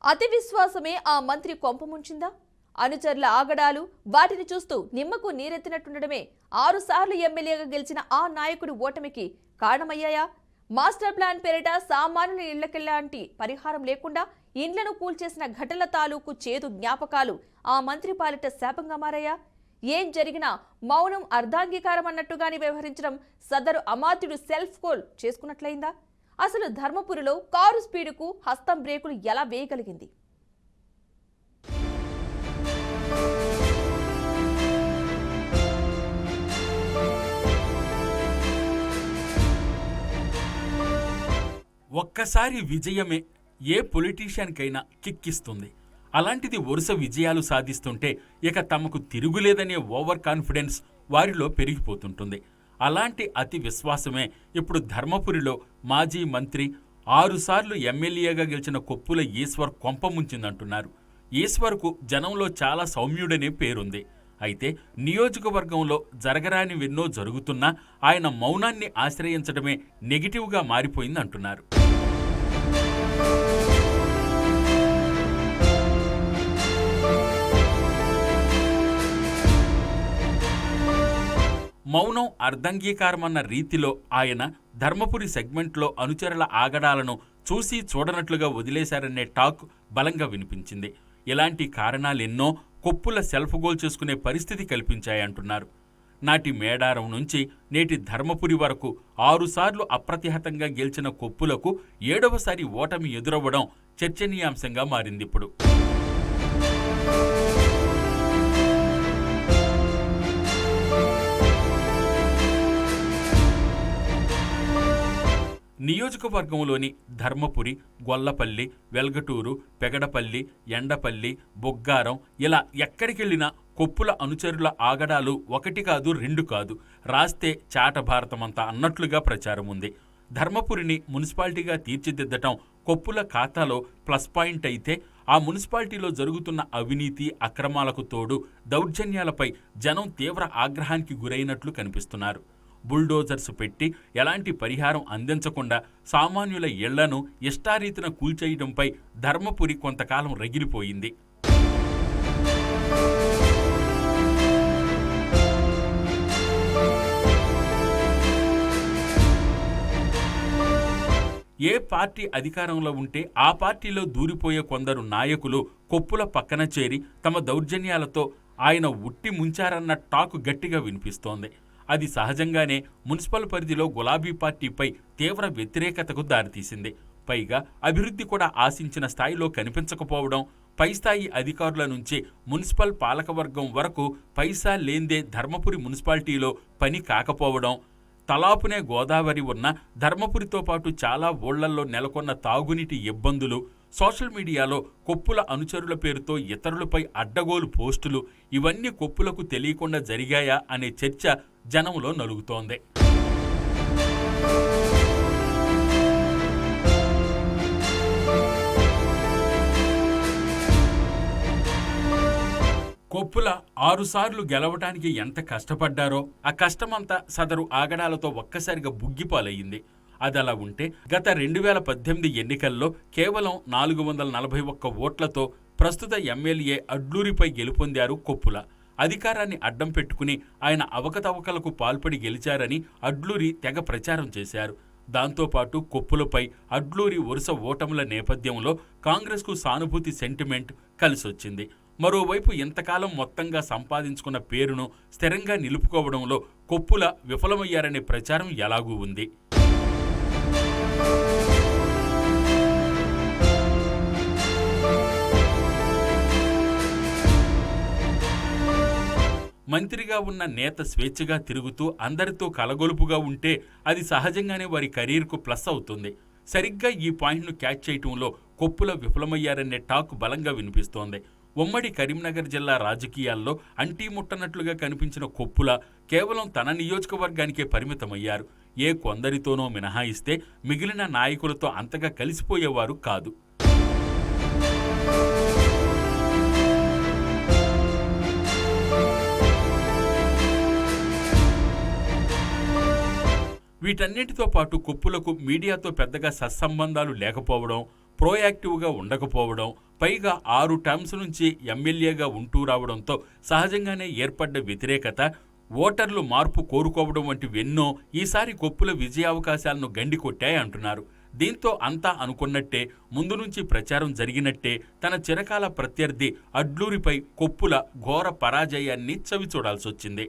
అతి విశ్వాసమే ఆ మంత్రి కొంపముంచిందా? అనుచరుల ఆగడాలు వాటిని చూస్తూ నిమ్మకు నీరెత్తినట్టుండడమే 6 సార్లు ఎమ్మెల్యేగా గెలిచిన ఆ నాయకుడి ఓటమికి కారణమయ్యాయా? మాస్టర్ ప్లాన్ పేరిట సామాన్యుల ఇళ్లకెళ్లాంటి పరిహారం లేకుండా ఇండ్లను కూల్చేసిన ఘటనల తాలూకు చేదు జ్ఞాపకాలు ఆ మంత్రి పాలిట శాపంగా మారాయా? ఏం జరిగినా మౌనం అర్ధాంగీకారం అన్నట్టుగానే వ్యవహరించడం సదరు అమాత్యుడు సెల్ఫ్ కోల్ చేసుకున్నట్లయిందా? అసలు ధర్మపురిలో కారు స్పీడుకు హస్తం బ్రేకులు ఎలా వేయగలిగింది? ఒక్కసారి విజయమే ఏ పొలిటీషియన్కైనా కిక్కిస్తుంది. అలాంటిది వరుస విజయాలు సాధిస్తుంటే ఇక తమకు తిరుగులేదనే ఓవర్ కాన్ఫిడెన్స్ వారిలో పెరిగిపోతుంటుంది. అలాంటి అతి విశ్వాసమే ఇప్పుడు ధర్మపురిలో మాజీ మంత్రి 6 సార్లు ఎమ్మెల్యేగా గెలిచిన కొప్పుల ఈశ్వర్ కొంపముంచిందంటున్నారు. ఈశ్వర్కు జనంలో చాలా సౌమ్యుడనే పేరుంది. అయితే నియోజకవర్గంలో జరగరానివెన్నో జరుగుతున్నా ఆయన మౌనాన్ని ఆశ్రయించడమే నెగిటివ్గా మారిపోయిందంటున్నారు. మౌనం అర్ధంగీకారమన్న రీతిలో ఆయన ధర్మపురి సెగ్మెంట్లో అనుచరుల ఆగడాలను చూసి చూడనట్లుగా వదిలేశారనే టాక్ బలంగా వినిపించింది. ఇలాంటి కారణాలెన్నో కొప్పుల సెల్ఫ్ గోల్ చేసుకునే పరిస్థితి కల్పించాయంటున్నారు. నాటి మేడారం నుంచి నేటి ధర్మపురి వరకు 6 సార్లు అప్రతిహతంగా గెలిచిన కొప్పులకు 7వసారి ఓటమి ఎదురవ్వడం చర్చనీయాంశంగా మారిందిప్పుడు. నియోజకవర్గంలోని ధర్మపురి, గొల్లపల్లి, వెల్గటూరు, పెగడపల్లి, ఎండపల్లి, బొగ్గారం ఇలా ఎక్కడికెళ్లినా కొప్పుల అనుచరుల ఆగడాలు 1 కాదు 2 కాదు, రాస్తే చాట భారతమంతా అన్నట్లుగా ప్రచారం ఉంది. ధర్మపురిని మున్సిపాలిటీగా తీర్చిదిద్దటం కొప్పుల ఖాతాలో ప్లస్ పాయింట్ అయితే, ఆ మున్సిపాలిటీలో జరుగుతున్న అవినీతి అక్రమాలకు తోడు దౌర్జన్యాలపై జనం తీవ్ర ఆగ్రహానికి గురైనట్లు కనిపిస్తున్నారు. బుల్డోజర్స్ పెట్టి ఎలాంటి పరిహారం అందించకుండా సామాన్యుల ఇళ్లను ఇష్టారీతిన కూల్చేయడంపై ధర్మపురి కొంతకాలం రగిలిపోయింది. ఏ పార్టీ అధికారంలో ఉంటే ఆ పార్టీలో దూరిపోయే కొందరు నాయకులు కొప్పుల పక్కన చేరి తమ దౌర్జన్యాలతో ఆయన ఉట్టి ముంచారన్న టాక్ గట్టిగా వినిపిస్తోంది. అది సహజంగానే మున్సిపల్ పరిధిలో గులాబీ పార్టీపై తీవ్ర వ్యతిరేకతకు దారితీసింది. పైగా అభివృద్ధి కూడా ఆశించిన స్థాయిలో కనిపించకపోవడం, పై స్థాయి అధికారుల నుంచి మున్సిపల్ పాలకవర్గం వరకు పైసా లేందే ధర్మపురి మున్సిపాలిటీలో పని కాకపోవడం, తలాపునే గోదావరి ఉన్న ధర్మపురితో పాటు చాలా ఊళ్లల్లో నెలకొన్న తాగునీటి ఇబ్బందులు, సోషల్ మీడియాలో కొప్పుల అనుచరుల పేరుతో ఇతరులపై అడ్డగోలు పోస్టులు, ఇవన్నీ కొప్పులకు తెలియకుండా జరిగాయా అనే చర్చ జనంలో నలుగుతోంది. కొప్పుల 6 సార్లు గెలవటానికి ఎంత కష్టపడ్డారో ఆ కష్టమంతా సదరు ఆగడాలతో ఒక్కసారిగా బుగ్గిపాలయ్యింది. అదలా ఉంటే గత 2018 ఎన్నికల్లో కేవలం 441 ఓట్లతో ప్రస్తుత ఎమ్మెల్యే అడ్లూరిపై గెలుపొందారు కొప్పుల. అధికారాన్ని అడ్డం పెట్టుకుని ఆయన అవకతవకలకు పాల్పడి గెలిచారని అడ్లూరి తెగ ప్రచారం చేశారు. దాంతోపాటు కొప్పులపై అడ్లూరి వరుస ఓటముల నేపథ్యంలో కాంగ్రెస్కు సానుభూతి సెంటిమెంట్ కలిసొచ్చింది. మరోవైపు ఇంతకాలం మొత్తంగా సంపాదించుకున్న పేరును స్థిరంగా నిలుపుకోవడంలో కొప్పుల విఫలమయ్యారనే ప్రచారం ఎలాగూ ఉంది. మంత్రిగా ఉన్న నేత స్వేచ్ఛగా తిరుగుతూ అందరితో కలగొలుపుగా ఉంటే అది సహజంగానే వారి కెరీర్కు ప్లస్ అవుతుంది. సరిగ్గా ఈ పాయింట్ను క్యాచ్ చేయటంలో కొప్పుల విఫలమయ్యారనే టాక్ బలంగా వినిపిస్తోంది. ఉమ్మడి కరీంనగర్ జిల్లా రాజకీయాల్లో అంటీముట్టనట్లుగా కనిపించిన కొప్పుల కేవలం తన నియోజకవర్గానికే పరిమితమయ్యారు. ఏ కొందరితోనో మినహాయిస్తే మిగిలిన నాయకులతో అంతగా కలిసిపోయేవారు కాదు. వీటన్నిటితో పాటు కొప్పులకు మీడియాతో పెద్దగా సత్సంబంధాలు లేకపోవడం, ప్రోయాక్టివ్గా ఉండకపోవడం, పైగా 6 టర్మ్స్ నుంచి ఎమ్మెల్యేగా ఉంటూ రావడంతో సహజంగానే ఏర్పడ్డ వ్యతిరేకత, ఓటర్లు మార్పు కోరుకోవడం వంటివెన్నో ఈసారి కొప్పుల విజయావకాశాలను గండికొట్టాయి అంటున్నారు. దీంతో అంతా అనుకున్నట్టే, ముందు నుంచి ప్రచారం జరిగినట్టే తన చిరకాల ప్రత్యర్థి అడ్లూరిపై కొప్పుల ఘోర పరాజయాన్ని చవిచూడాల్సొచ్చింది.